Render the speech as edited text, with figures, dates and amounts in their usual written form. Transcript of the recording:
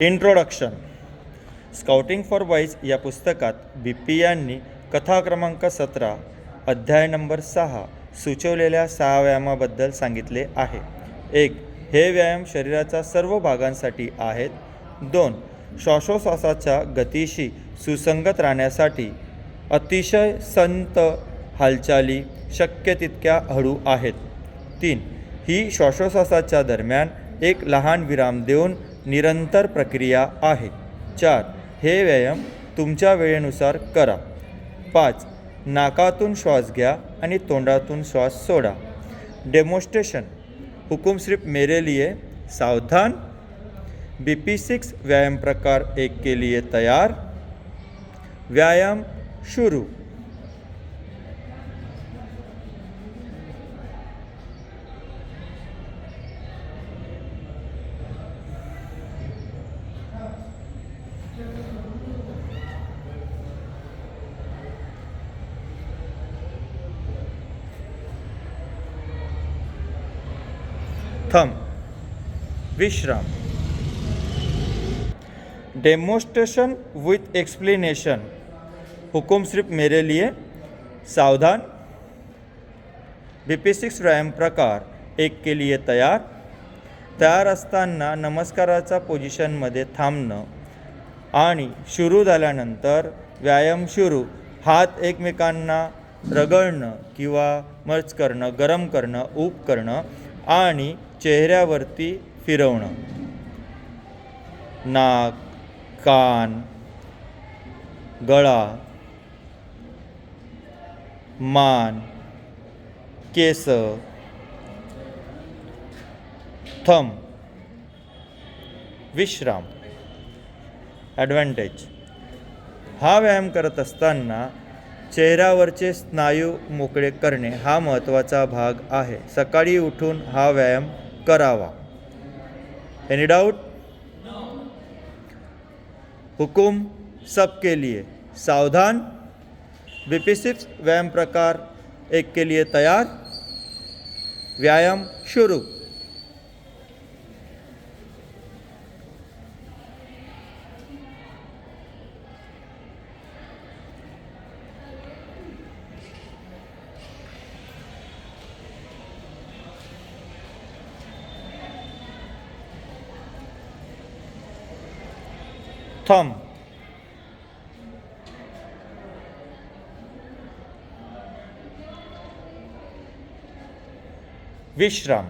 Introduction. Scouting for boys या पुस्तकात BP यांनी कथा क्रमांक 17 अध्याय नंबर 6 सुचवलेल्या 6 व्यायामाबद्दल सांगितले आहे. 1. हे व्यायाम शरीराच्या सर्व भागांसाठी आहेत. 2. श्वासोश्वासाच्या गतीशी सुसंगत राहण्यासाठी अतिशय संत हालचाली शक्य तितक्या हळू आहेत. 3. ही श्वासोश्वासाच्या दरम्यान एक लहान विराम देऊन निरंतर प्रक्रिया आहे. 4. हे व्यायाम तुमच्या वेळेनुसार करा. 5. नाकातून श्वास घ्या आणि तोंडातून श्वास सोडा. डेमॉन्स्ट्रेशन. हुकुम सिर्फ मेरे लिए. सावधान. BP6 व्यायाम प्रकार 1 के लिए तैयार. व्यायाम शुरू. Thumb. Vishram. Demonstration with explanation. हुकुम सिर्फ मेरे लिए. सावधान. BP6 व्यायाम प्रकार 1 के लिए तयार. तयार असताना नमस्काराचा पोझिशनमध्ये थांबणं आणि सुरू झाल्यानंतर व्यायाम सुरू. हात एकमेकांना रगडणं किंवा मर्ज करणं, गरम करणं, ऊब करणं आणि चेहऱ्यावरती फिरवणं. नाक, कान, गळा, मान, केस, थंब. विश्राम. ॲडव्हान्टेज. हा व्यायाम करत असताना चेहऱ्यावरचे स्नायू मोकळे करणे हा महत्त्वाचा भाग आहे. सकाळी उठून हा व्यायाम करावा. Any doubt? हुकुम सबके लिए. सावधान. BP6 व्यायाम प्रकार 1 के लिए तैयार. व्यायाम शुरू. थंब. विश्राम.